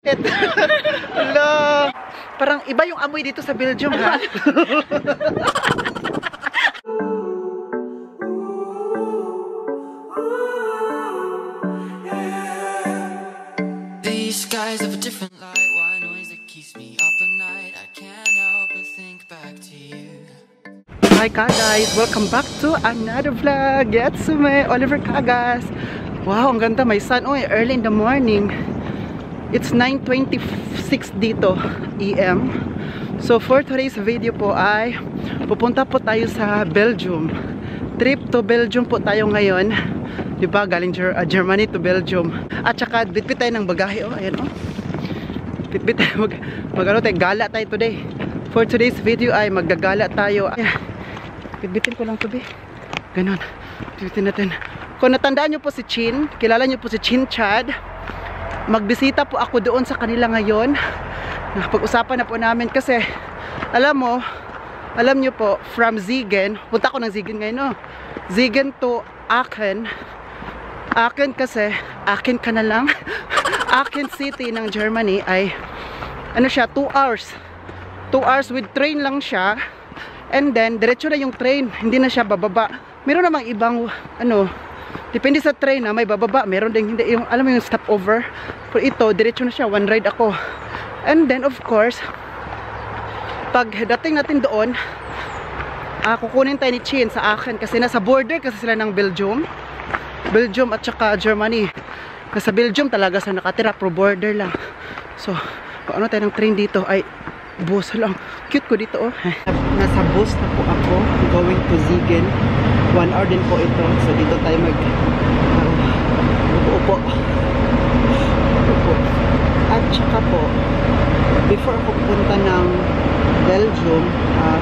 Hello. Parang iba yung amoy dito sa Belgium, ha? These skies have a different light. Why noise that keeps me up at night? I can't help but think back to you. Hi guys, welcome back to another vlog. Yatsume, Oliver Kagas. Wow, ang ganda, may sun. Oy, early in the morning. It's 9:26 dito AM. So for today's video po ay pupunta po tayo sa Belgium. Trip to Belgium po tayo ngayon. Diba, galing Germany to Belgium. At saka bitbit tayo ng bagahe. Oh, ayan oh. Bitbit tayo, mag-ano tayo, gala tayo today. For today's video ay maggagala tayo. Ayan. Bitbitin ko lang to be. Ganon. Bitbitin natin. Kung natandaan nyo po si Chin, kilala nyo po si Chin Chad, magbisita po ako doon sa kanila ngayon. Nakapag-usapan na po namin kasi alam nyo po, from Siegen, punta ako ng Siegen ngayon, no? Siegen to Aachen. Aachen kasi, Aachen ka na lang. Aachen city ng Germany ay, ano siya, 2 hours. 2 hours with train lang siya. And then, diretso na yung train. Hindi na siya bababa. Meron namang ibang, depende sa train na may bababa. Meron din hindi. Yung, alam mo yung stopover. Pero ito, diretso na siya. One ride ako. And then, of course, pag dating natin doon, kukunin tayo ni Chin sa akin. Kasi nasa border kasi sila ng Belgium. Belgium at saka Germany. Nasa Belgium talaga sa nakatira. Pro border lang. So, kung ano tayo ng train dito ay bus lang. Cute ko dito oh. Nasa bus na po ako. Going to Siegen. 1 hour din po ito. So dito tayo upo. At saka po, before ako pupunta ng Belgium,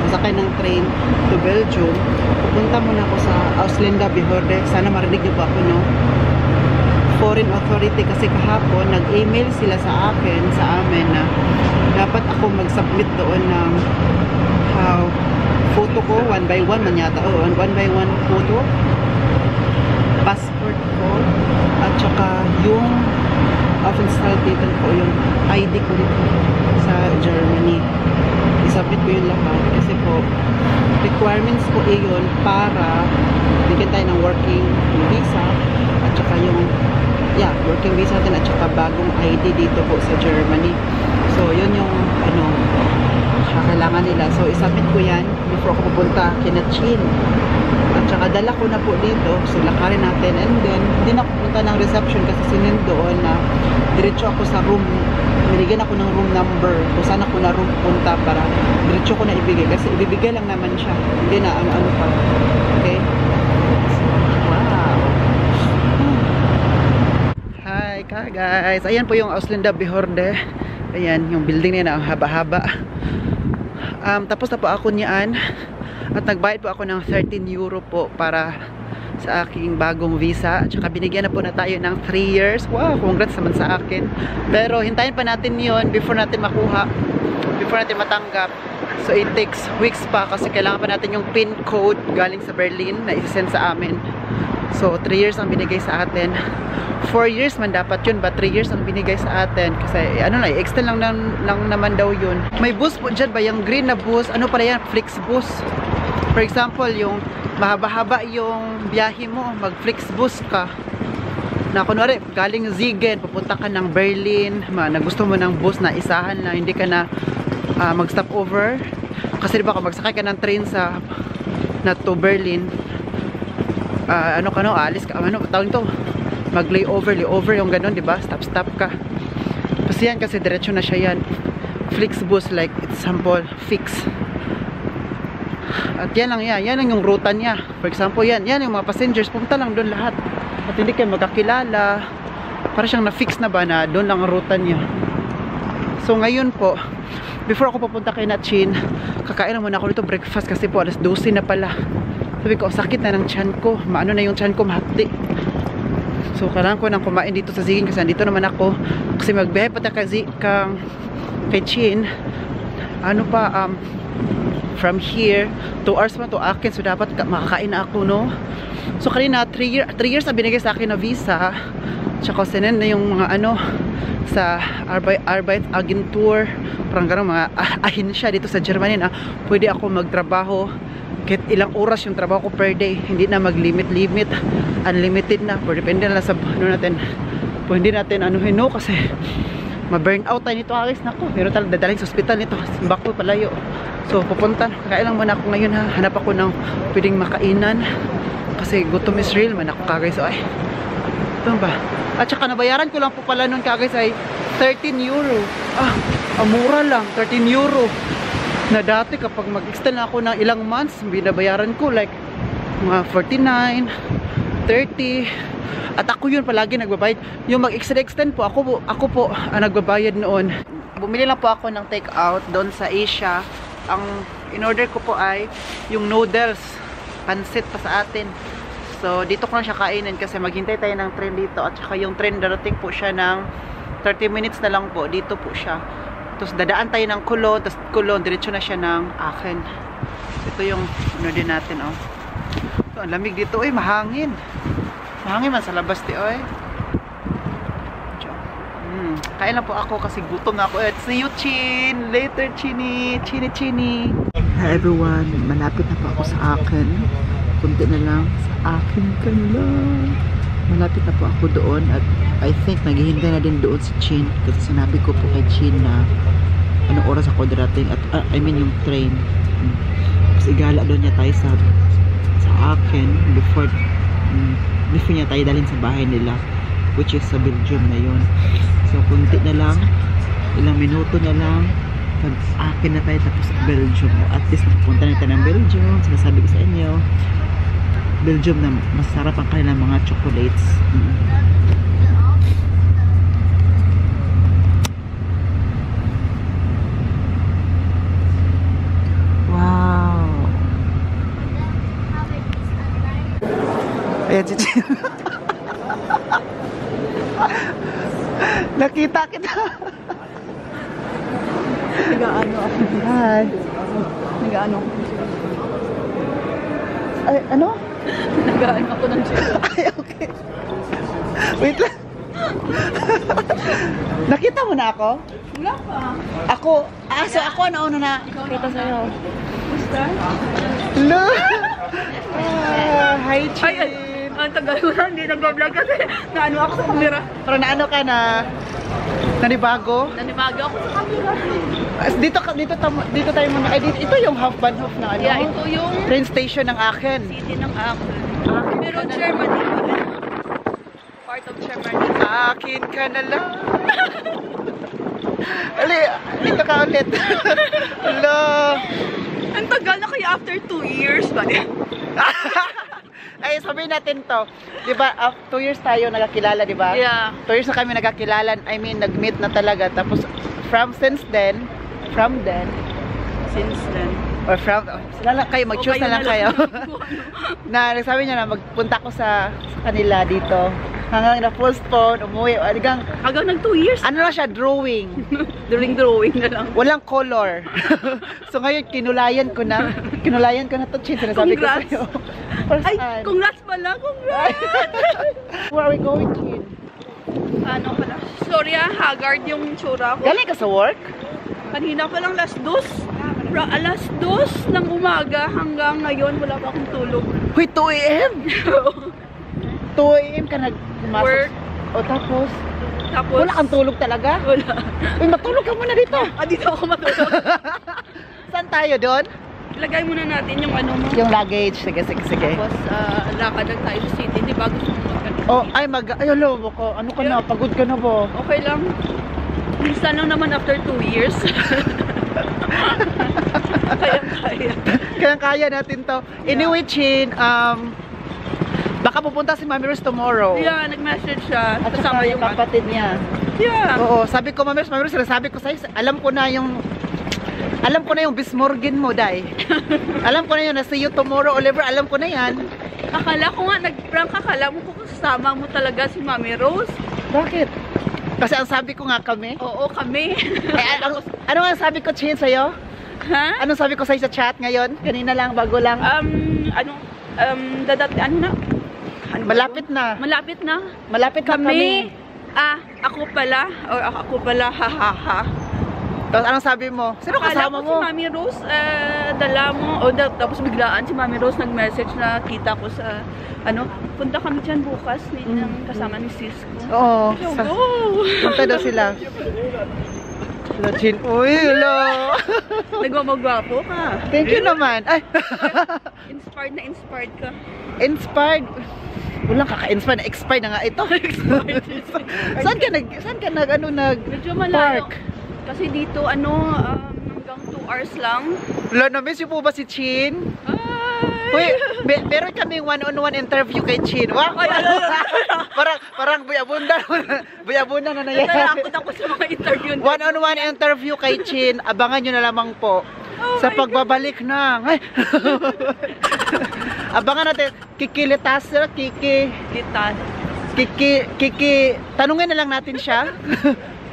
sasakay ng train to Belgium, pupunta muna ako sa Ausländer Behörde. Sana marinig niyo po ako, no? Foreign authority, kasi kahapon nag-email sila sa akin, sa amin, na dapat ako mag-submit doon ng photo ko, 1 by 1 man yata, 1 by 1 photo, passport ko, at saka yung Aufenthaltstitel ko, yung ID ko dito sa Germany. I-submit ko yung lahat kasi po requirements ko iyon para bigyan tayo ng working visa at saka yung working visa din at saka bagong ID dito po sa Germany. So yun yung kailangan nila. So isubmit ko yan before ako pupunta kina Chin. At saka dala ko na po dito. So lakarin natin. And then hindi na ako pupunta ng reception kasi sinin doon na diretso ako sa room. Binigyan ako ng room number kung saan ako na room punta para diretso ko na ibigay. Kasi ibibigay lang naman siya. Hindi na ano-ano pa. Okay? So, wow! Hi guys! Ayan po yung Ausländer Behörde. Ayan, yung building na yan, ang haba-haba. Tapos na po ako niyaan. At nagbayad po ako ng 13 euro po para sa aking bagong visa. At saka binigyan na po na tayo ng 3 years. Wow, congrats naman sa akin. Pero hintayin pa natin yon before natin makuha. Before natin matanggap. So it takes weeks pa kasi kailangan pa natin yung PIN code galing sa Berlin na i-send sa amin. So 3 years ang binigay sa atin. 4 years man dapat yun, but 3 years ang binigay sa atin kasi extend lang naman daw yun. May bus po dyan ba, yung green na bus, ano pala yan, Flixbus. For example, yung mahaba-haba yung biyahe mo, mag Flixbus ka na kunwari galing Siegen, pupunta ka ng Berlin, na gusto mo ng bus na isahan na hindi ka na mag stop over kasi diba kung magsakay ka ng train na to Berlin, alis ka, tawag ito, mag-layover yung ganun, diba? Stop ka. Kasi yan, kasi diretso na siya yan. Flixbus, like, example, fix. At yan lang yan. Yan lang yung ruta niya. For example, yan yung mga passengers. Pumunta lang doon lahat. At hindi kayo magkakilala. Para siyang na-fix na ba na doon lang ang ruta niya. So, ngayon po, before ako papunta kay Chin, kakain na muna ako dito breakfast kasi po, alas 12 na pala. Sabi ko, sakit na ng tiyan ko. Maano na yung tiyan ko, mahapdi. So, kailangan ko nang kumain dito sa Siegen kasi nandito naman ako. Kasi magbiyahe pa tayo kay Chin. From here, 2 hours pa to Aachen. So, dapat makakain na ako, no? So, kanina, 3 years na binigay sa akin na visa. Tsaka, sinin na yung mga sa Arbeitsagentur, parang gano'n mga ahensya dito sa Germany na pwede ako magtrabaho kahit ilang oras yung trabaho ko per day, hindi na mag-limit, unlimited na, or depende na sa ano natin, pwede natin anuhin, no, kasi ma-burn out tayo nito guys, nako, pero talaga dadaling sa hospital nito, simbako palayo. So pupunta, kailang muna ako ngayon ha, hanap ako ng pwedeng makainan kasi gutom is real man ako guys. So ay, ito ba? At saka nabayaran ko lang po pala nun guys ay 13 euro. Mura lang, 13 euro. Na dati kapag mag-extend na ako ng ilang months, binabayaran ko like mga 49, 30. At ako yun palagi nagbabayad. Yung mag-extend po, ako po nagbabayad noon. Bumili lang po ako ng take out doon sa Asia. Ang in-order ko po ay yung noodles, pansit pa sa atin. So dito ko lang siya kainin kasi maghintay tayo ng train dito. At saka yung train darating po siya ng 30 minutes na lang po. Dito po siya. Tapos dadaan tayo ng Cologne, tapos Cologne, diretso na siya ng Aachen. Ito yung ano din natin, oh. So, ang lamig dito, oy, mahangin. Mahangin man sa labas, oy. Kain lang po ako kasi gutom na ako. See you, Chin! Later, Chini! Chini! Hi everyone, malapit na po ako sa Aachen. Kunti na lang, sa Aachen ka lang. Malapit na po ako doon at I think naghihintay na din doon si Chin kasi sinabi ko po kay Chin na anong oras ako darating at I mean yung train. Kasi igala doon niya tayo sa Aachen before niya tayo dalhin sa bahay nila, which is sa Belgium na yun. So kunti na lang, ilang minuto na lang pag Aachen na tayo tapos Belgium. At least napunta na tayo ng Belgium. Sinasabi ko sa inyo, Belgium na masarap ang kanilang mga chocolates. Wow! Ayan si Chin. Nakita kita. Nag-ano ako. Hi. Nag-ano ako. Ay, ano? Nag-ano ako ng Chin. Ay, okay. Wait lang. Nakita mo na ako? Wala pa. Ako, so ako nauna na. Kita sa'yo. Gusto? Hello! Hi, Chin! Ang tagal ko lang, hindi nag-vlog kasi naano ako sa camera. Pero naano ka na? Nanibago? Nanibago ako sa camera. Dito tayo muna. Ay, ito yung half-bahnhof na ano? Yeah, ito yung train station ng Aachen. city ng Aachen. Pero Germany. Part of Germany. Aachen ka na lang. Ali, dito ka ulit. Hello. Ang tagal na kaya after 2 years ba? Ay, sabihin natin to. Diba, 2 years tayo nagkakilala, diba? Yeah. 2 years na kami nagkakilala. I mean, nag-meet na talaga. Tapos, since then, or sila lang kayo, mag-choose na lang kayo. Na, nagsabi niya na magpunta ko sa kanila dito. Hanggang na-postpone, umuwi. Hanggang nag 2 years. ano na siya, drawing. Drawing na lang. Walang color. So ngayon, kinulayan ko na to, Chin. Sinasabi ko Congrats. sa'yo. Ay, congrats pala, congrats! Where are we going, Chin? Ano pala? Sorry haggard yung tsura ko. Galing ka sa work? Kanina pa lang alas 2 ng umaga hanggang ngayon wala pa akong tulog. Huy, 2 AM? 2 AM ka nagpumasok? Work. O tapos? Tapos, Wala kang tulog talaga? wala. Uy, matulog ka muna dito. Dito ako matulog. Saan tayo doon? Ilagay muna natin yung ano mo. Yung luggage. Sige. Tapos, lakad lang tayo sa city. Di ba gusto mo magkanina? Oh, ay hello ko. Ano ka na? Pagod ka na ba? Okay lang. Minsan lang naman after 2 years. Kaya natin to. Anyway, Chin, baka pupunta si Mami Rose tomorrow. Yeah, nag-message siya. At saka yung kapatid niya. Yeah. Oo, sabi ko, Mami Rose, sinasabi ko sa'yo, alam ko na yung Bismorgen mo, Day. Alam ko na yun, na see you tomorrow, Oliver, alam ko na yan. Akala ko nga, nag-prank akala mo kung kasama mo talaga si Mami Rose. Bakit? Kasi ang sabi ko nga kami. Oo, kami. Ano nga sabi ko, Chin, sa'yo? Ha? Anong sabi ko sa'yo sa chat ngayon? Kanina lang, bago lang. Malapit na. Malapit kami. Ako pala, hahaha. Tapos anong sabi mo? Sino kasama mo? Si Mami Rose, dala mo, tapos biglaan si Mami Rose nag-message na kita ko sa, punta kami dyan bukas, kasama ni sis ko. Oo. Go! Punta daw sila. Sila Chin. Uy, hello! Nagmamagwapo ka. Thank you naman. Ay. Inspired ka. Inspired? Walang kaka-inspired. Expired na nga ito. Saan ka nag Medyo malayo. park? Kasi dito, hanggang 2 hours lang. Wala, na-miss yung po ba si Chin? Uy, meron kaming one-on-one interview kay Chin. Wow! Parang buyabunda na nangyari. Natakot ako sa mga interview. One-on-one interview kay Chin. Abangan nyo na lamang po. Sa pagbabalik na. Ay. Abangan natin. Kikilitas sila. Tanungin na lang natin siya.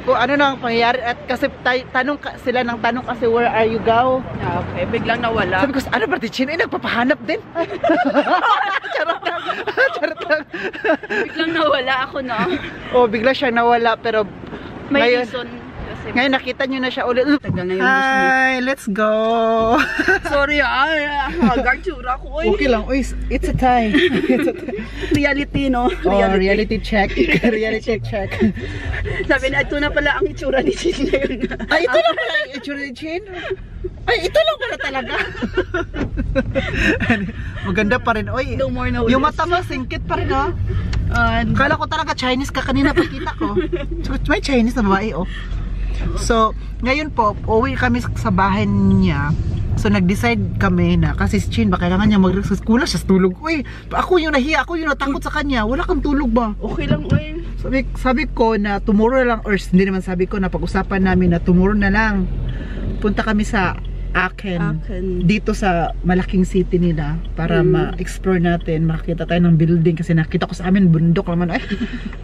Kung ano nang pangyayari. At kasi tanong sila ng tanong kasi where are you go? Okay, biglang nawala. Sabi ko, ano ba, Chin? Nagpapahanap din. Charot lang. Biglang nawala ako na. Oh, bigla siya nawala. Pero May ngayon, reason. ngayon nakita nyo na siya ulit. Tagal na yung Hi, let's go. Sorry, gartura ko. Okay lang. Uy, it's a time. Reality, no? Reality check. Reality check. Sabi na, ito na pala ang itsura ni Chin ngayon. Ay, ito lang pala yung itsura ni Chin? Ay, ito lang pala talaga. Maganda pa rin. Uy, No more, no yung less. mata mo, singkit pa rin, oh. Kala ko talaga Chinese ka kanina pagkita ko. So, may Chinese na babae, oh. So, ngayon po, uwi kami sa bahay niya. So, nag-decide kami na, kasi si Chin, baka kailangan niya kulang siya sa tulog. Uy, ako yung nahiya, ako yung natakot sa kanya. Wala kang tulog ba? Okay lang, uy. Sabi ko na tomorrow na lang, or hindi naman sabi ko na pag-usapan namin na tomorrow na lang. Punta kami sa Aachen. Dito sa malaking city nila para ma-explore natin, makakita tayo ng building kasi nakita ko sa amin bundok naman. Ay,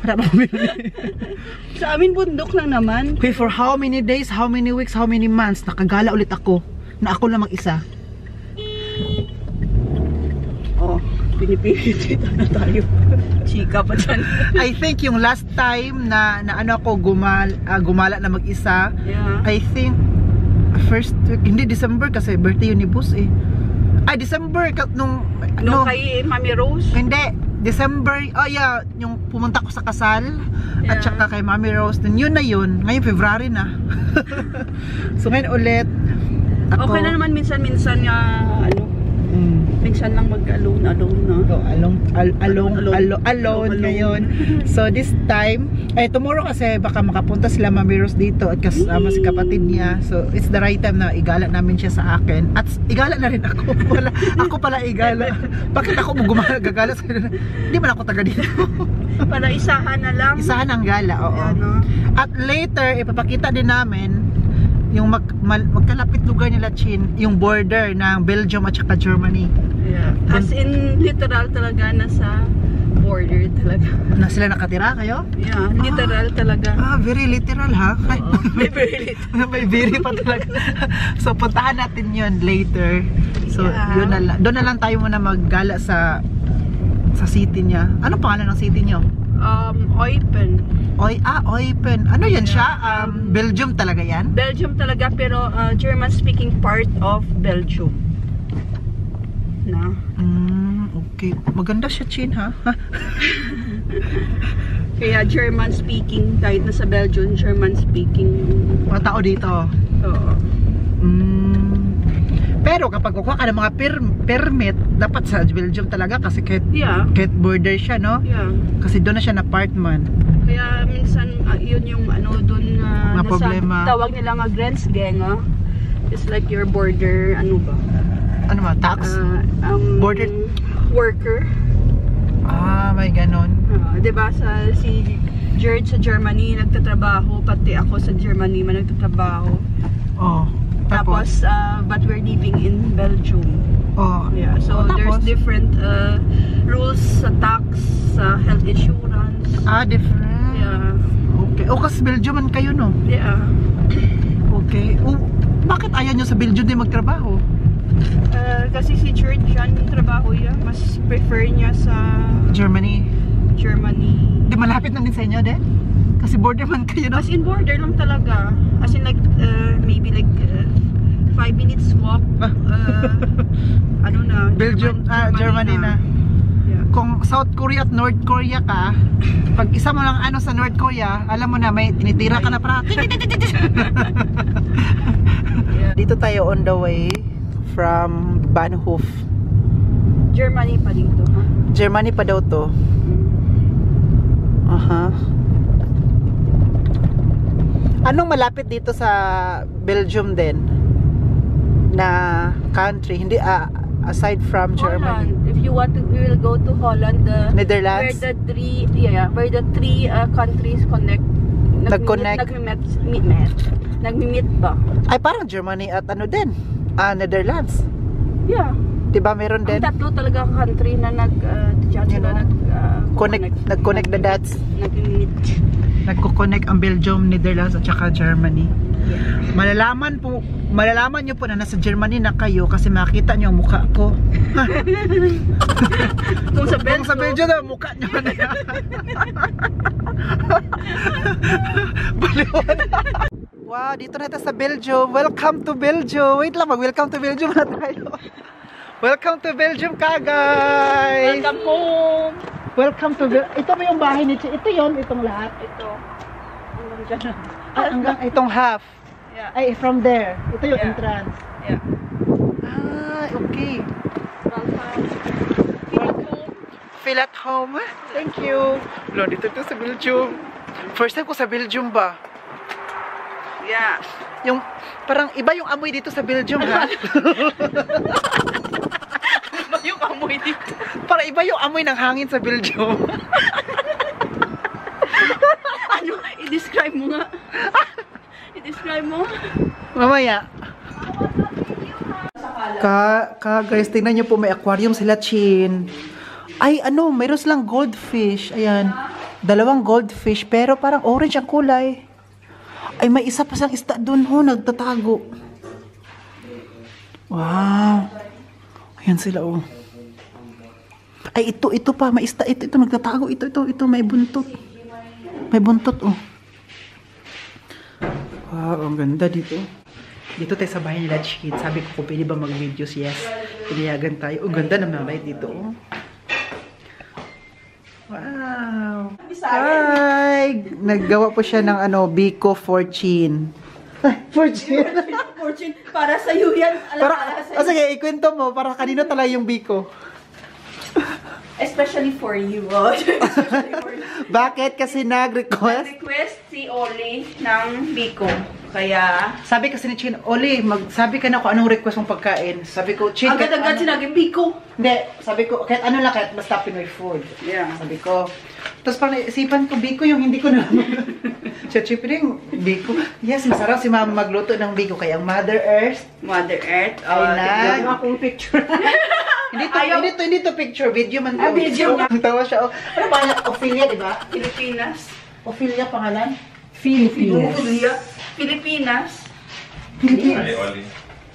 marami akong building. Sa amin bundok lang naman. Okay, for how many days, how many weeks, how many months, nakagala ulit ako na ako lang mag-isa. Oh, pinipilit na tayo. Chika pa dyan. I think yung last time na ano ako gumala na mag-isa, Yeah. I think first week, hindi December kasi birthday yun ni Boss eh. Ay, December nung No, kay Mami Rose. Hindi, December, oh yeah, yung pumunta ko sa kasal at Yeah. saka kay Mami Rose, yun na yun, ngayon February na. So ngayon ulit ako, Okay na naman minsan-minsan nga minsan lang mag-alone na. alone ngayon. So this time, tomorrow kasi baka makapunta sila Mami Rose dito at kasama si kapatid niya. So it's the right time na igala namin siya sa akin. At igala na rin ako. Ako pala igala. Bakit ako gagala sa hindi man ako taga dito. Para isahan na lang. Isahan ang gala, oo. Yeah, no? At later, ipapakita din namin yung magkalapit lugar nila Chin, yung border ng Belgium at saka Germany. Yeah. As in, literal talaga nasa border talaga. Na sila nakatira kayo? Yeah, literal talaga. Very literal ha? Very literal. May very pa talaga. So puntahan natin yun later. So Yeah. yun na lang. Doon na lang tayo muna maggala sa city niya. Anong pangalan ng city niyo? Eupen. Eupen. Ano yan siya? Belgium talaga yan? Belgium talaga pero German-speaking part of Belgium. Na. Okay. Maganda siya, Chin, ha? Kaya German-speaking, kahit nasa Belgium, German-speaking. Mga tao dito. Oo. Pero kapag kukuha ka ng mga permit, dapat sa Belgium talaga kasi kahit border siya, no? Yeah. Kasi doon na siya na apartment. Kaya minsan yun yung doon Na problema. tawag nila nga grensgänger. It's like your border, Ano ba? Tax? Border? Worker. May ganon. Diba si George sa Germany nagtatrabaho, pati ako sa Germany man nagtatrabaho. Oh. Tapos but we're living in Belgium. Oh. Yeah, so there's different rules sa tax, sa health insurance. Different. Yeah. Okay. Kasi Belgium man kayo, no? Yeah. Okay. Bakit ayaw nyo sa Belgium din magtrabaho? Kasi si George yan yung trabaho niya, mas prefer niya sa Germany. Germany. Di malapit na din sa inyo, din? Kasi border man kayo, no? As in border lang talaga. As in like, maybe like 5 minutes walk. Ano na? Belgium, Germany na. Yeah. Kung South Korea at North Korea ka, pag isa mo lang ano sa North Korea, alam mo na may tinitira ka na para. Yeah. Dito tayo on the way from Bahnhof. Germany pa dito, ha? Germany pa daw to. Aha. Anong malapit dito sa Belgium din? Na country, hindi aside from Germany. Holland. If you want to, we will go to Holland. Netherlands? Where the three countries connect. Nag-connect? Nagmi-meet ba? Ay, parang Germany at ano din? Netherlands. Yeah. Diba meron din? Ang tatlo talaga country na Nag-connect the dots. Nag-meet. Nagko-connect ang Belgium, Netherlands at saka Germany. Yeah. Malalaman nyo po na nasa Germany na kayo kasi makita nyo ang mukha ko. Kung sa Kung sa Belgium na mukha nyo na yan. Baliwan. Wow, dito na tayo sa Belgium. Welcome to Belgium. Wait lang, mag-welcome to Belgium na tayo. Welcome to Belgium ka, guys. Welcome home. Welcome to Belgium. Ito ba yung bahay ni Chi? Ito yon, itong lahat. Ito. Hanggang itong half. Yeah. Ay, from there. Ito yung Yeah. entrance. Yeah. Okay. Welcome. Feel at home. Thank you. Lo, dito sa Belgium. First time ko sa Belgium ba? Yeah. Yung, parang iba yung amoy dito sa Belgium, ha? Yung amoy dito. Parang iba yung amoy ng hangin sa Belgium. Ano? I-describe mo nga. I-describe mo. Mamaya. Guys, tingnan nyo po, may aquarium sila, Chin. Ay, ano, mayroon silang goldfish. Ayan. 2 goldfish, pero parang orange ang kulay. Ay, may isa pa siyang isda doon, oh, nagtatago. Wow. Ayan sila, oh. Ay, ito pa, may isda, ito, nagtatago, ito, may buntot. May buntot, oh. Wow, ang ganda dito. Dito tayo sa bahay nila, Chikit. Sabi ko kung pwede ba mag-videos, yes. Pinayagan tayo. Ang ganda ng light dito, oh. Wow! Hi! Naggawa po siya ng Biko fortune. Fortune? Fortune, para sa iyo yan. Sige, ikwento mo. Para kanino talaga yung Biko? Especially for you. Especially for you. Bakit? Kasi nag-request? Nag-request si Oli ng Biko. Kaya, Sabi kasi ni Chin, Oli, sabi ka na kung anong request mong pagkain. Sabi ko, Chin, agad-agad sinaging Biko. Hindi, sabi ko, kahit ano lang, kahit basta Pinoy food. Yeah. Sabi ko. Tapos parang naisipan ko, Biko yung hindi ko na siya, Chip, yung Biko. Yes, masarap si Mama magluto ng Biko. Kaya ang Mother Earth. Mother Earth. Ay, Tignan mo akong picture. hindi to picture. Video man to. Video nga. Tawa siya. Oh. Ano ba? Ophelia, di ba? Pilipinas. Ophelia pangalan? Pilipinas. Pilipinas. Hi, Oli.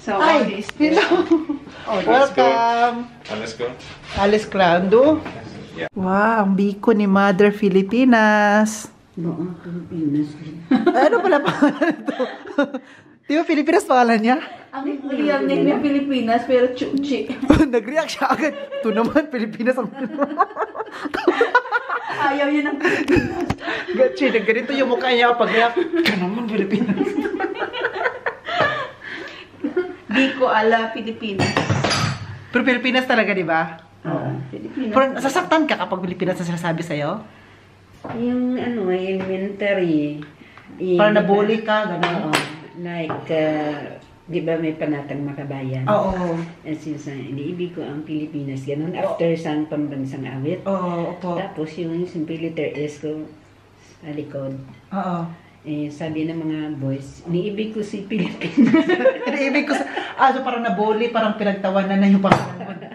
So, Ay, Oli is hello. Oh, Welcome. Let's go. Alice Clando. Yeah. Wow, ang Biko ni Mother Filipinas. Pilipinas. Ano pala pangalan ito? Di ba Pilipinas pangalan niya? Ang real name niya Pilipinas, pero Chuchi. Nag-react siya agad. Ito naman, Pilipinas ang Ayaw niya ng Pilipinas. Gachi, ganito yung mukha niya pag-react. Ito naman, Pilipinas. Biko ala Pilipinas. Pero Pilipinas talaga, di ba? Oo, Pilipinas. Pero nasasaktan ka kapag Pilipinas na sinasabi sa'yo? Yung elementary. Parang nabully ka, gano'n. Like, di ba may panatang makabayan? Oo. Since iniibig ko ang Pilipinas, ganun. After sang pambansang awit. Oo, opo. Tapos yung simple letter S ko sa likod. Oo. Sabi ng mga boys, iniibig ko si Pilipinas. Ibig ko so parang nabully, parang pinagtawanan na yung pangalan.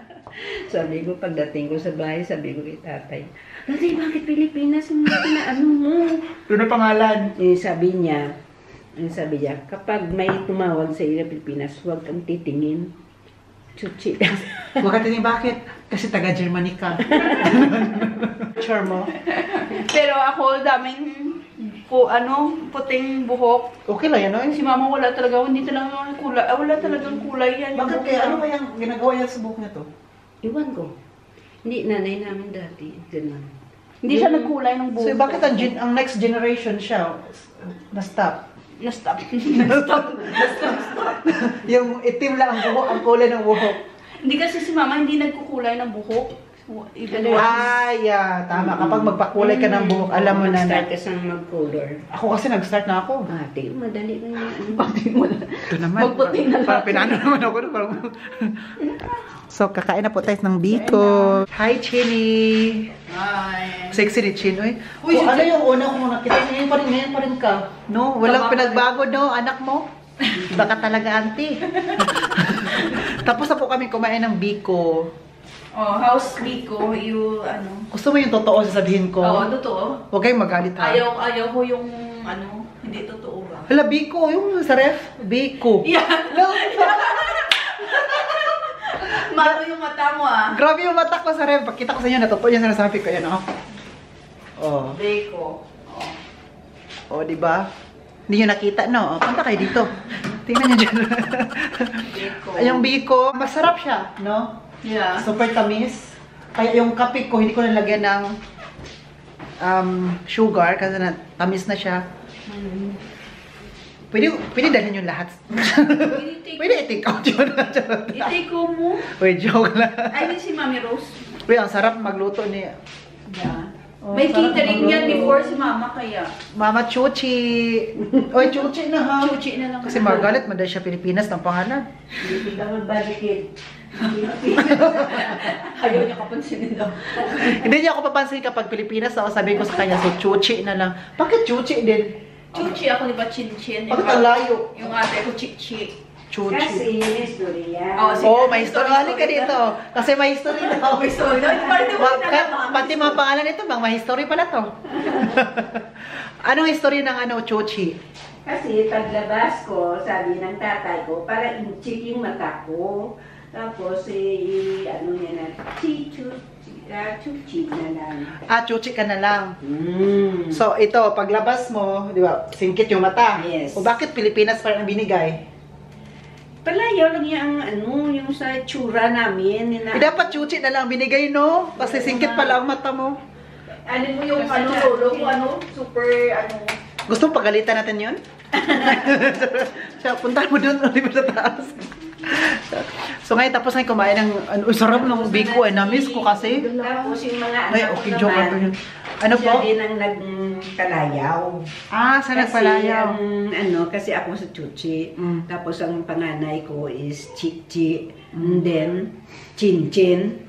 Sabi ko, pagdating ko sa bahay, sabi ko kay tatay, Tatay, bakit Pilipinas ang pinaano mo? Ano pangalan? Sabi niya, kapag may tumawag sa iyo na Pilipinas, huwag kang titingin. Chuchi. Huwag ka tinig, bakit? Kasi taga-Germany ka. Sure mo? Pero ako, daming puting buhok. Okay lang yan, no? Si mama wala talaga, hindi talaga kulay. Wala talagang kulay yan. Bakit kaya? Ano ba yung ginagawa yan sa buhok niya to? Iwan ko. Hindi, nanay namin dati. Ganun. Hindi siya nagkulay ng buhok. So, bakit ang next generation siya na-stop? Na-stop. Yung itim lang ang buhok, ang kulay ng buhok. Hindi kasi si mama hindi nagkukulay ng buhok. Even Yeah. Tama. Kapag magpakulay ka ng buhok, alam mo na Start ka sang mag-color. Ako kasi nag-start na ako. Ate, madali lang yan. Ito naman. Magputi na lang. Parang pinano naman ako. So, kakain na po tayo ng biko. Hi, Chini. Hi. Sexy ni Chin. Uy, ano yung una ko nakita? Ngayon pa rin ka. No? Walang pinagbago, no? Anak mo? Baka talaga, auntie. Tapos na po kami kumain ng biko. Oh, house biko, Gusto mo yung totoo sasabihin ko? Oo, totoo. Huwag kayong magalit, ha? Ayaw ko yung, hindi totoo ba? Hala, biko. Yung sa ref. Biko. Yeah. No. Malo yung mata mo, ah. Grabe yung mata ko sa ref. Pakita ko sa inyo, natotoo yung sinasabi ko. Yan, oh. Oh. Biko. Oh, di ba? Hindi nyo nakita, no? Oh, punta kayo dito. Tingnan nyo dyan. Biko. Yung biko, masarap siya, no? Yeah. Super tamis. Kaya yung kape ko, hindi ko nalagyan ng sugar kasi tamis na siya. Pwede dalhin yung lahat. Pwede i-take out yun. I-take ko mo. Uy, joke lang. Ay, si Mami Rose. Uy, ang sarap magluto ni... Yeah. Oh, May sarap catering yan magluto. before si Mama kaya. Mama Chuchi. Uy, Chuchi na ha. Chuchi na lang. Kasi Margaret, madali siya Pilipinas ng pangalan. Hindi kita magbalikin. Ayaw niya kapansinin daw. Hindi niya ako papansin kapag Pilipinas ako, sabihin ko sa kanya, so Chuchi na lang. Bakit Chuchi din? Chuchi ako, di ba? Chin-chin. Bakit ang layo? Yung ate ko, Chichi. Chuchi. Kasi yun is yan. Oh, May history. Halik ka dito. Kasi may history na. Oh, may story. Pati mga pangalan nito, may history pala to. Anong history ng Chuchi? Kasi paglabas ko, sabi ng tatay ko, para in-check yung mata ko. Tapos, ano niya na, chuchi na lang. Chuchi ka na lang. So, ito, paglabas mo, di ba, singkit yung mata. Yes. O bakit Pilipinas pa rin ang binigay? Palayaw lang yung yung sa tsura namin. Dapat Chuchi na lang binigay, no? Kasi singkit pala ang mata mo. Ano mo yung lolo ko, super, Gusto mo pagalitan natin yun? Punta mo doon, di ba sa taas? So ngayon, tapos ngayon kumain ng, sarap ng biko, na-miss ko kasi. Tapos yung mga Ay, anak okay, ko joke naman, ako yun. Ano po? siya din ang nagkalayaw. Saan nagpalayaw? Kasi ako sa Chuchi. Mm. Tapos ang panganay ko is Chichi. And then, Chinchin.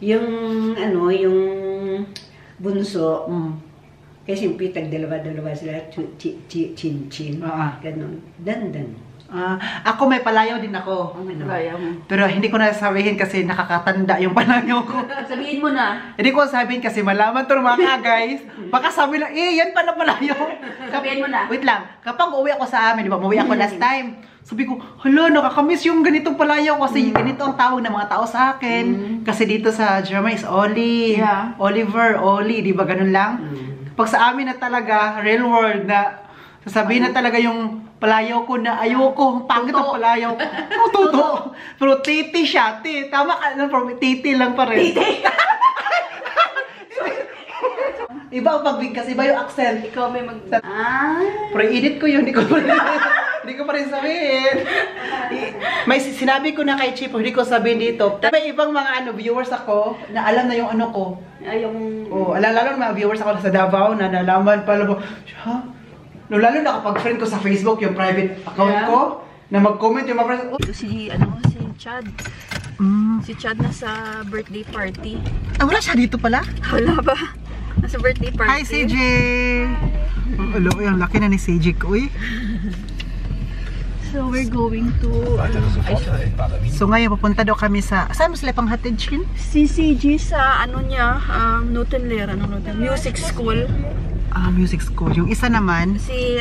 Yung, yung bunso. Kasi siyempre, tag-dalawa-dalawa sila. Chinchin. Ganon. Dandan. Ako may palayaw din ako. Kaya mo. Pero hindi ko na sabihin kasi nakakatanda yung palayaw ko. Sabihin mo na. Hindi ko sabihin kasi malaman to mga guys. Baka sabi lang, yan pala palayaw. Sabihin mo na. Wait lang, kapag uwi ako sa amin, di ba, umuwi ako last time. Sabi ko, hala, nakakamiss yung ganitong palayaw kasi ganito ang tawag ng mga tao sa akin. Kasi dito sa German is Oli. Yeah. Oliver, Oli, di ba ganun lang? Pag sa amin na talaga, real world na, sasabihin na talaga yung palayaw ko na ayoko, pangit ang palayaw ko. Totoo. Pero titi siya, tama ka, titi lang pa rin. Titi? Iba ang pagbigkas, iba yung accent. Ikaw may Pero edit ko yun, hindi ko pa rin sabihin. May sinabi ko na kay Chipo, hindi ko sabihin dito. May ibang mga viewers ako na alam na yung ko. Lalo na mga viewers ako sa Davao na nalaman pala mo, no, lalo na kapag friend ko sa Facebook, yung private account ko, na mag-comment yung mga friends. Ito si Chad. Si Chad nasa birthday party. Wala siya dito pala? Wala ba? Nasa birthday party. Hi, CJ! Hello, yung laki na ni CJ ko, eh. So, we're going to... So, ngayon, pupunta daw kami sa... Saan mo sila pang hatid, Chin? Si CJ sa, Notenlera, music school. Music school. Yung isa naman... Si,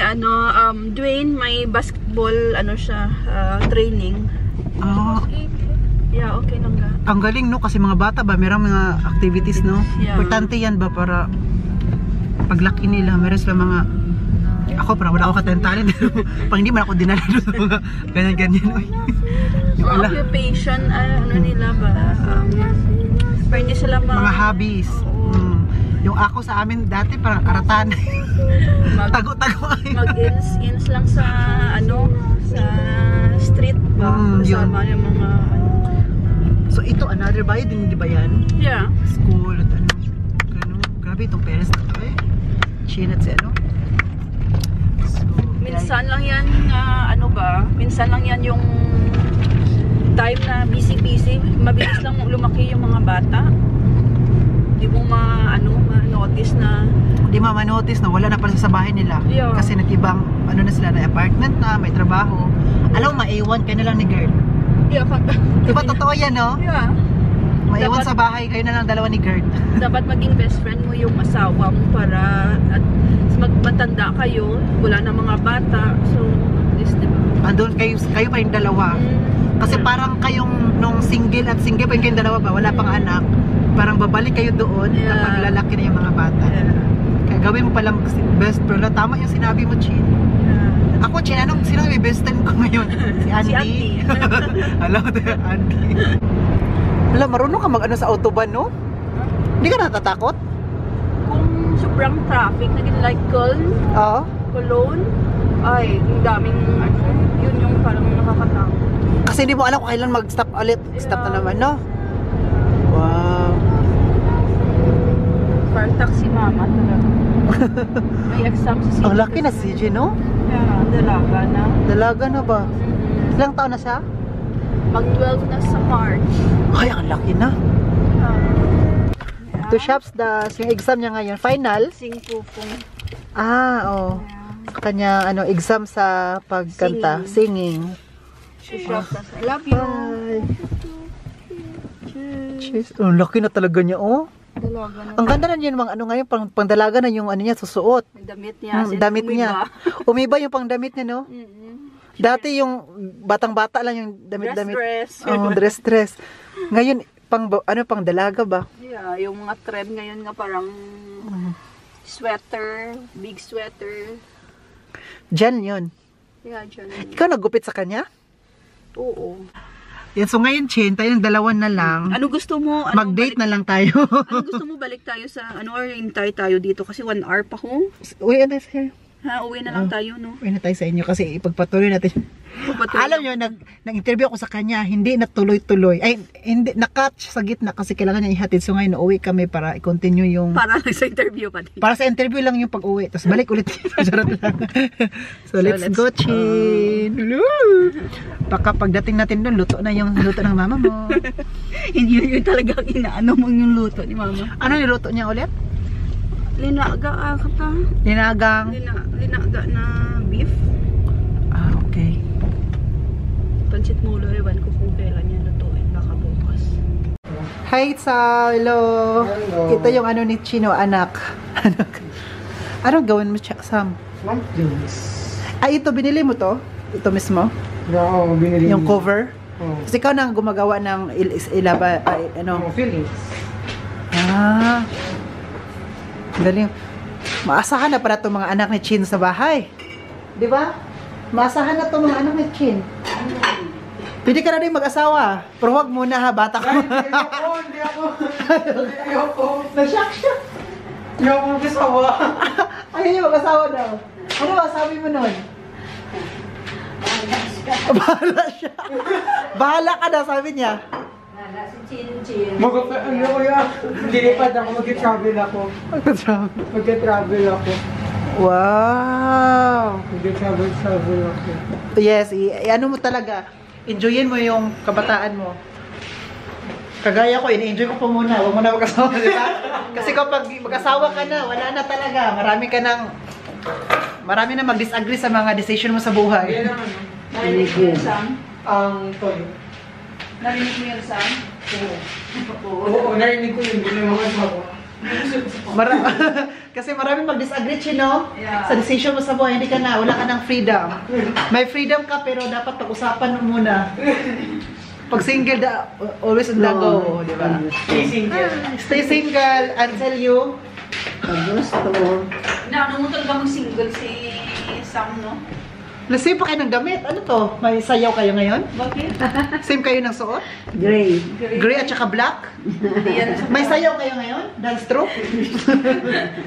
Dwayne, may basketball, training. Yeah, okay lang ga. Ang galing, no? Kasi mga bata ba, mayroong mga activities, no? Yeah. Importante yan ba para paglaki nila, meron sila mga Ako, parang wala ako katantanan. Pag hindi man ako dinala doon sa mga ganyan-ganyan. Mga occupation, ano nila ba? Pero hindi sila Mga hobbies. Yung ako sa amin dati, parang karatan. Tago-tago. Mag-ins lang sa, sa street ba? Kasama yung mga, So ito, another bayo din, di ba yan? Yeah. School at ano. Grabe itong parents na to eh. Chin at si ano. So, Minsan lang yan, minsan lang yan yung time na busy-busy. Mabilis lang lumaki yung mga bata. Hindi mo ma-notice na... Hindi ma-notice na wala na pala sa bahay nila. Yeah. Kasi nag-ibang, na sila, na apartment na, may trabaho. Alam mo, maiwan ka na lang ni girl. Yeah, Diba totoo yan, no? Yeah. Maiwan sa bahay, kayo na lang dalawa ni Gert. Dapat maging best friend mo yung asawa mo para at magmatanda kayo, wala na mga bata. So, this, diba? Andun kayo pa yung dalawa. Kasi parang kayong nung single pa yung kayong dalawa ba, wala pang anak. Parang babalik kayo doon kapag lalaki na yung mga bata. Kaya gawin mo palang best friend. Tama yung sinabi mo, Chin. Ako, Chin, sino may best friend ko ngayon? Si Andy. Si Andy. Hello there, Andy. Wala, marunong ka mag-ano sa autobahn, no? Hindi ka natatakot? Kung sobrang traffic, naging like Oo. Cologne, ay, yung daming, yun yung parang nakakatakot. Kasi hindi mo alam kung kailan mag-stop ulit. Stop na naman, no? Wow. Parang taxi mama talaga. May exam sa CG. Ang laki na CG, no? Yeah, dalaga na. Dalaga na ba? Ilang taon na siya? Mag-12 na sa March. Ay, ang laki na. To Shops, yung exam niya ngayon, final? Sing pupong. Oo. Kanya, exam sa pagkanta. Singing. To Shops, I love you. Bye. Cheers. Ang laki na talaga niya, oh. Dalaga na. Ang ganda na niya, ngayon, pang-dalaga na yung niya, susuot. Yung damit niya. Damit niya. Umiba yung pang-damit niya, no? Dati yung batang-bata lang yung damit-damit. Dress. Dress. Ngayon, pang dalaga ba? Yeah, yung mga trend ngayon nga parang sweater, big sweater. Diyan yun. Yeah, dyan. Ikaw naggupit sa kanya? Oo. Yan, so ngayon, Chin, tayo ng dalawan na lang. Ano gusto mo? Mag-date na lang tayo. Ano gusto mo balik tayo sa, or hintay tayo dito kasi 1 hour pa ko. Uwi na tayo. Uwi na lang tayo, no? Uwi na tayo sa inyo kasi ipagpatuloy natin. Alam nyo, nag-interview ako sa kanya, hindi natuloy-tuloy. Ay, hindi, na-catch sa gitna kasi kailangan niya ihatid. So ngayon, uwi kami para i-continue yung... Para lang sa interview pa din. Para sa interview lang yung pag-uwi. Tapos balik ulit. So let's go, Chin. Baka pagdating natin doon, luto na yung luto ng mama mo. Hindi yun talaga inaano mo yung luto ni mama. Ano niluto niya ulit? Linaga ka. Linagang. Linaga na beef. Okay. Pansit mulo, ewan ko kung kailan yan lutuin. Baka bukas. Hi, Sa. Hello. Ito yung ni Chino, anak. Anong gawin mo, Sam? Monthlies. Ay, ito, binili mo to? Ito mismo? Oo, binili Yung cover? Oo. Kasi ikaw nang gumagawa ng Feelings. Galing. Maasahan na para itong mga anak ni Chin sa bahay. Di ba? Maasahan na itong mga anak ni Chin. Pwede ka na rin mag-asawa. Pero huwag muna ha, bata ka. Hindi ako. Na-shock siya. Hindi ako mag-asawa. Ayaw niya mag-asawa daw. Ano ba sabi mo nun? Bahala siya. Bahala ka daw, sabi niya. Wala si Chin. Lilipad ako, mag-travel ako. Mag-travel ako. Wow! Mag-travel ako. Yes, ano mo talaga, enjoyin mo yung kabataan mo. Kagaya ko, ini-enjoy ko pa muna. Huwag mo na mag-asawa, di ba? Kasi kapag mag-asawa ka na, wala na talaga. Marami na mag-disagree sa mga decision mo sa buhay. Narinig mo yun, Sam? Ang toy. Narinig mo yun, Sam? Oo, narinig ko yun. Hindi na mag-asawa. Kasi maraming mag-disagree, Chino, Yeah. sa decision mo sa buhay. Hindi ka na, wala ka ng freedom. May freedom ka, pero dapat pag-usapan mo muna. Pag single, always on the go, di ba? Stay single. Stay single until you Gusto. Naano mo talaga mag-single si Sam, no? Same pa kayo ng damit. Ano to? May sayaw kayo ngayon? Bakit? Same kayo ng suot? Gray. Gray at saka black? May sayaw kayo ngayon? Dance troupe?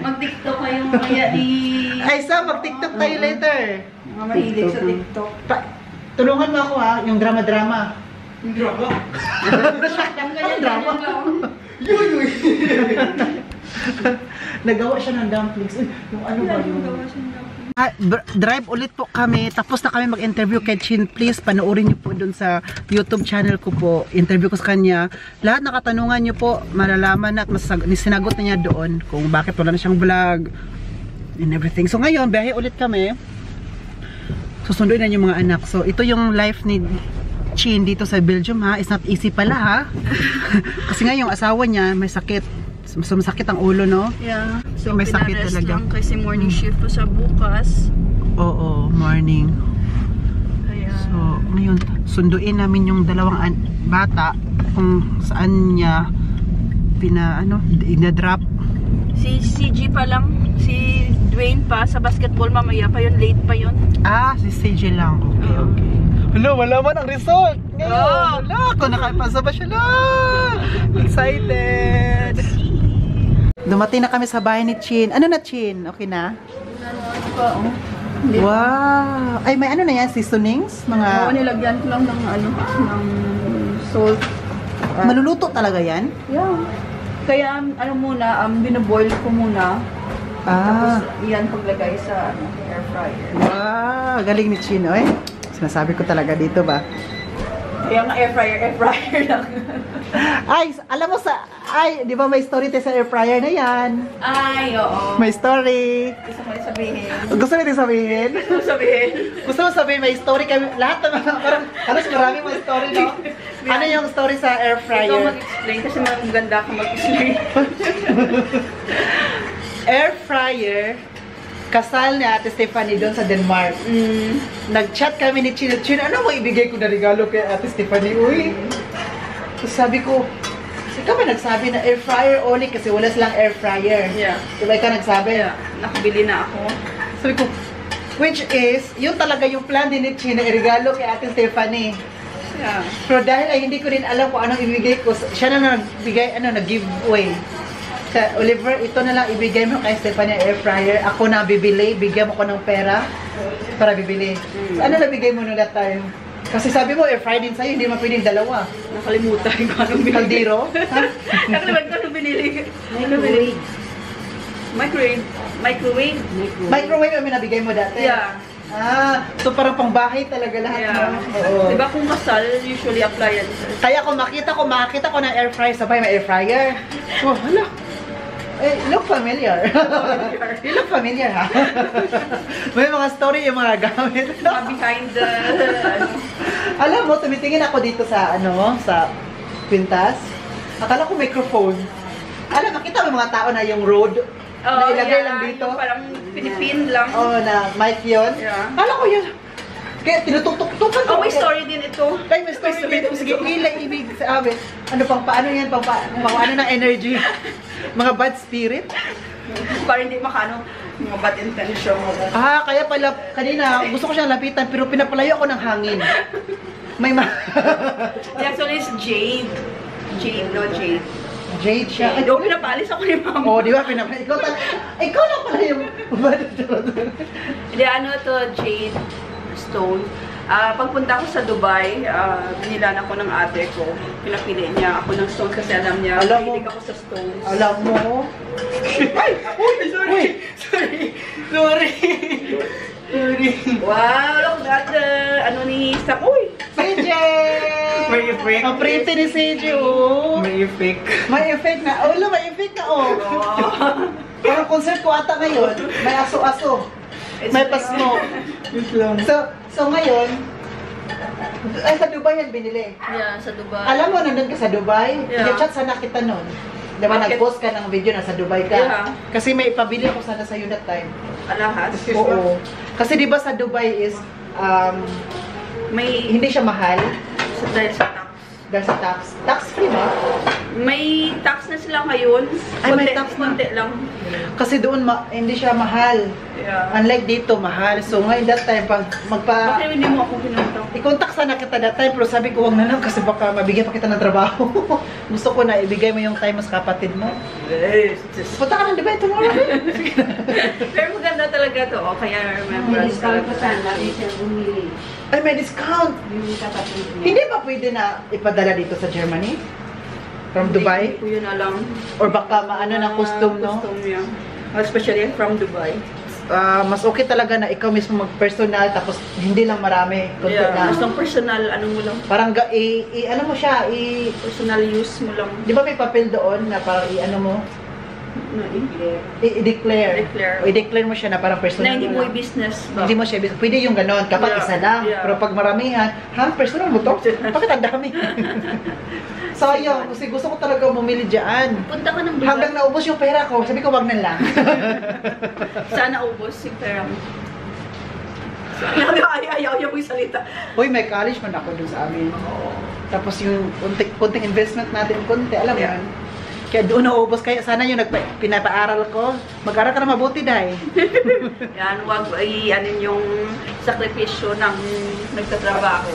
Mag-tiktok kayo mamaya ni... Ay, Sam, mag-tiktok tayo later. Mga mahilig sa TikTok. Tulungan mo ako ha, yung drama-drama. Yung drama. Yung ganyan drama? lang. Nagawa siya ng dumplings. Uy, yung ano ba yung... drive ulit po kami. Tapos na kami mag-interview kay Chin. Please, panoorin niyo po dun sa YouTube channel ko po. Interview ko sa kanya. Lahat ng katanungan niyo po, malalaman at sinagot na niya doon kung bakit wala na siyang vlog and everything. So ngayon, biyahe ulit kami. Susunduin na yung mga anak. So ito yung life ni Chin dito sa Belgium ha. It's not easy pala ha. Kasi nga yung asawa niya may sakit. Masakit ang ulo, no? Yeah. So, may sakit pinarest talaga. lang kasi morning shift po sa bukas. Oo, morning. Kaya... So, ngayon, sunduin namin yung dalawang bata kung saan niya ina-drop. Si CG pa lang. Si Dwayne pa sa basketball mamaya pa yun. Late pa yun. Ah, si CJ lang. Okay, okay. Hello, wala man ang result. Ngayon, wala. Kung nakapasa ba siya lang. Excited. Dumating na kami sa bahay ni Chin. Ano na, Chin? Okay na? Wow! Ay, may ano na yan? Seasonings? Oo, nilagyan ko lang ng ng salt. Maluluto talaga yan? Yeah. Kaya, muna, binaboil ko muna. Tapos, yan paglagay sa air fryer. Wow! Galing ni Chin, oy. Sinasabi ko talaga dito ba? Kaya nga air fryer lang. Ay, alam mo di ba may story tayo sa air fryer na yan? Ay, oo. May story. Gusto mo rin sabihin? Gusto mo rin sabihin? Gusto mo sabihin may story kami. Lahat ng parang halos marami mga story, no? Ano yung story sa air fryer? Ikaw mag-explain kasi maganda ka mag-explain. Air fryer, kasal ni Ate Stephanie doon sa Denmark. Nag-chat kami ni Chin. Chin, ano mo ibigay ko na regalo kay Ate Stephanie? Uy! So sabi ko, ikaw ba nagsabi na air fryer only kasi wala silang air fryer? Yeah. Diba ikaw nagsabi? Yeah. Nakabili na ako. Sabi ko, which is, yun talaga yung plan din ni Chin na irigalo kay Ate Stephanie. Yeah. Pero dahil ay hindi ko rin alam kung anong ibigay ko, siya na nagbigay, nag-giveaway. Oliver, ito na lang ibigay mo kay Stephanie air fryer. Ako na bibili, bigyan mo ko ng pera para bibili. So, ano na bigay mo no that time? Kasi sabi mo air fryer din sa'yo, hindi mo pwedeng dalawa. Nakalimutan ko anong binili. Kaldero? Nakalimutan ko anong binili. Microwave. Microwave ang nabigay mo dati? Yeah. So parang pangbahay talaga lahat. Yeah. Oo. Diba kung kasal, usually appliances. Kaya kung makita ko ng air fryer, sabay may air fryer. Oh, hala. You look familiar. You look familiar, ha? May mga story yung mga gamit. Behind the, Alam mo, tumitingin ako dito sa, sa pintas. Akala ko microphone. Makita mo mga tao na yung road. Na ilagay lang dito. Yung parang pinipin lang. Na mic yun. Yeah. Akala ko yun. Kaya tinutuk-tukan ko. May story din ito. May story din. Sige, ibig sabi. Paano yan? Paano ng energy? Mga bad spirit? Para hindi makano, mga bad intention. Kaya pala, kanina, gusto ko siyang lapitan, pero pinapalayo ako ng hangin. Actually, it's Jade. Jade. Jade siya. Pinapalis ako ni Mama. Di ba? Ikaw lang pala yung... Hindi, to Jade Stone. Pagpunta ko sa Dubai, binilan ako ng ate ko. Pinapili niya ako ng stone kasi alam niya, mahilig ako sa stones. Alam mo? Ay! Sorry! Wow! Look at ni Sam. Uy! CJ! May effect. Ang pretty ni CJ, oh. May effect. May effect na. May effect na, oh. Parang concert ko ata ngayon. May aso-aso. May pasmo. So ngayon, sa Dubai yan binili. Yeah, sa Dubai. Alam mo, nandun ka sa Dubai? Yeah. I-chat sana kita nun. Diba, nag-post ka ng video na sa Dubai ka. Yeah. Kasi may ipabili ko sana sa'yo that time. Alahas. Oo. Kasi diba sa Dubai is, may hindi siya mahal. dahil sa tax. Dahil sa tax. Tax free ba? May tax na sila ngayon. Ay, may tax na. Konti lang. Kasi doon hindi siya mahal. Yeah. Unlike dito, mahal. So ngayon that time, pag Bakit hindi mo ako pinunta? i-contact sana kita that time, pero sabi ko, wag na lang kasi baka mabigyan pa kita ng trabaho. Gusto ko na ibigay mo yung time mo sa kapatid mo. Yes. Punta ka ng Dubai tomorrow. Pero maganda talaga to. Oh, kaya remember. May discount pa sana rin siya bumili. Ay, may discount. Yung kapatid niya. Hindi ba pwede na ipadala dito sa Germany? From Dubai? Hindi ko yun alam. Or baka maano ng custom, no? Custom, yeah. Especially from Dubai. Mas okay talaga na ikaw mismo mag-personal tapos hindi lang marami. Kunti Yeah. na. Basta personal, ano mo lang. Parang ano mo siya, Personal use mo lang. di ba may papel doon na parang ano mo? No, I-declare. Declare. O i-declare mo siya na parang personal na hindi mo mo lang. i-business ba? Hindi mo siya, pwede yung ganon, kapag Yeah, isa lang. yeah. Pero pag maramihan, personal mo to? Bakit ang dami? Sayang, kasi gusto ko talaga bumili dyan. Punta ka ng Dubai. Hanggang naubos yung pera ko, sabi ko wag na lang. Sana ubos yung pera mo. Ayaw yung salita. Uy, may college man ako dun sa amin. Tapos yung kunting investment natin, kunti, alam mo Yeah. yan. Kaya doon naubos, kaya sana yung pinapaaral ko. Mag-aral ka na mabuti, Day. Yan, wag anin yung sakripisyo ng nagtatrabaho.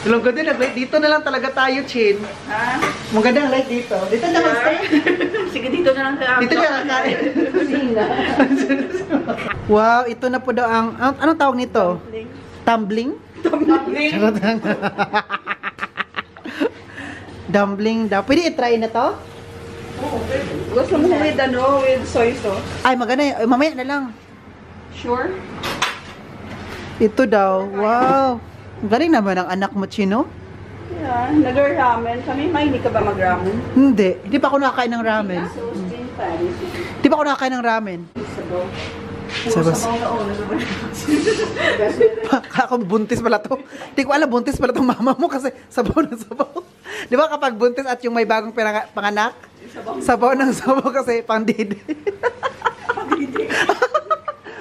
Tulong din, dito na lang talaga tayo, Chin. Ha? Maganda ang light dito. Dito na lang stay. Sige, dito na lang tayo. Dito na lang kain. Wow, ito na po daw anong tawag nito? Tumbling? Tumbling. Dumpling daw. Pwede i-try na to? Gusto mo with with soy sauce? Ay, maganda yun. Mamaya na lang. Sure? Ito daw. Wow. Galing naman ang anak mo, Chino. Yeah, nag-ramen. Kami, mahilig ka ba mag-ramen? Hindi. Hindi pa ako nakakain ng ramen. Sauce din pa. Hindi pa ako nakakain ng ramen. Sabaw. Sabas. Ako buntis pala to. Hindi ko alam, buntis pala tong mama mo kasi sabaw ng sabaw. Di ba kapag buntis at yung may bagong panganak? Sabaw ng sabaw kasi pang-didi.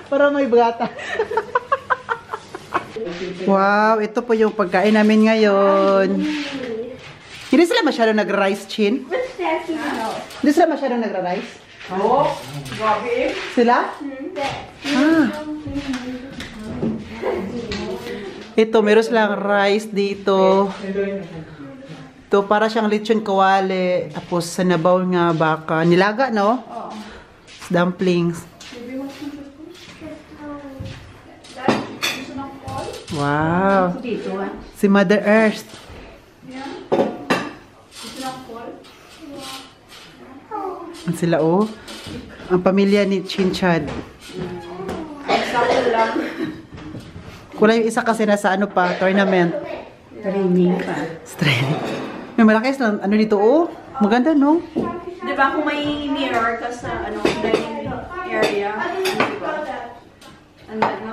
Para may bata. Wow, ito po yung pagkain namin ngayon. Hindi sila masyado nag-rice, Chin? Hindi sila masyado nag-rice? Oo. Grabe. Sila? Ah. Ito, meron silang rice dito. Ito, para siyang lechon kawali. Tapos, sanabaw nga baka. Nilaga, no? Dumplings. Wow. Dito ah. Si Mother Earth. Ang sila, oh. Ang pamilya ni Chinchad. Sakto lang. Kulay yung isa kasi nasa ano pa, tournament. Training pa. Training. May malaki lang, ano dito, oh. Maganda, no? Di ba kung may mirror ka sa dining area, di ba? Ano?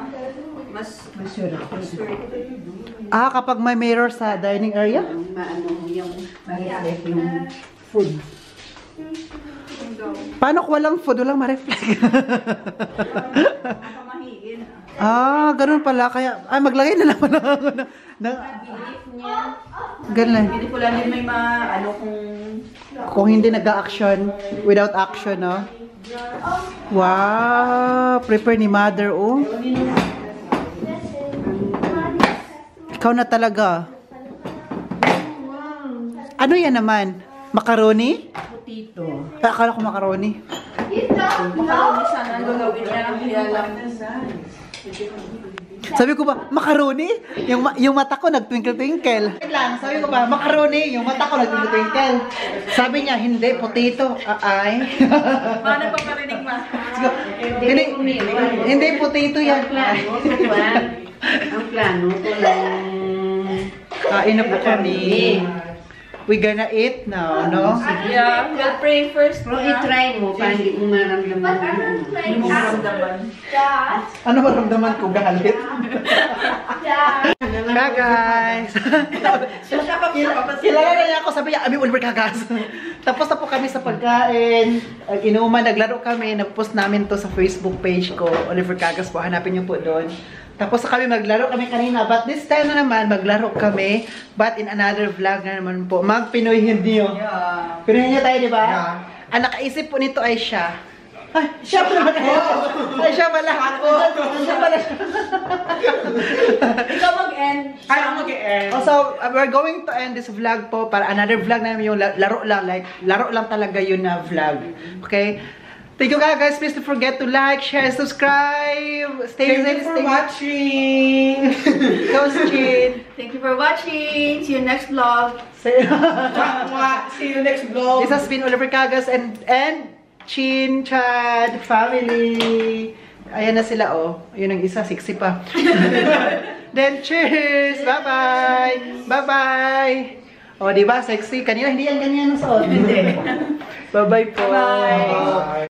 Mas Masura. Ah, kapag may mirror sa dining area? Maano yung ma-reflect yung food. Paano kung walang food, walang ma-reflect? pamahigin. Ah, ganun pala. Kaya, maglagay na lang pala ako na ganun. Hindi ko lang din may Kung hindi nag-action, without action, no? Wow, prepare ni Mother, oh. Ikaw na talaga. Ano yan naman? Macaroni? Potato. Akala ko macaroni. makaroni sana ang gagawin niya. Kaya lang. Sabi ko ba, macaroni? Yung mata ko nag-twinkle-twinkle. Sabi ko ba, macaroni? Yung mata ko nag-twinkle-twinkle. Sabi niya, hindi, potato. Ay. Mga nagpaparinig ma. Hindi, potato yan. Ang plano ko lang. Kain na po kami. We gonna eat now, no? Yeah, we'll pray first. Pero i-try mo para hindi mo maramdaman yung Hindi mo maramdaman. Ano maramdaman ko galit? Guys! Kilala na niya ako, sabi niya, Ami Oliver Kagas. Tapos na po kami sa pagkain. Inuman, naglaro kami. Nag-post namin to sa Facebook page ko. Oliver Cagas po. Hanapin niyo po doon. Tapos kami maglaro kami kanina. But this time na naman, maglaro kami. But in another vlog na naman po. Mag-Pinoyhin niyo. Yeah. Pinoyhin niyo tayo, di ba? Yeah. Ang nakaisip po nito ay siya. Ay, siya pala. Ay, siya pala. Siya pala. Ikaw mag-end. Ay, ako mag-e-end. Also, we're going to end this vlog po para another vlog namin yung laro lang. Like, laro lang talaga yun na vlog. Okay? Thank you guys. Please don't forget to like, share, subscribe. Stay Thank you for stay watching. Go, Chin. Thank you for watching. See you next vlog. Say- See you next vlog. This has been Oliver Cagas and Chin, Chad, family. Ayan na sila, oh. Yun ang isa, sexy pa. Then, cheers! Bye-bye! Bye-bye! O, diba? Sexy. Kanina, hindi yan ganyan ang suot. Bye-bye po. Bye. Bye.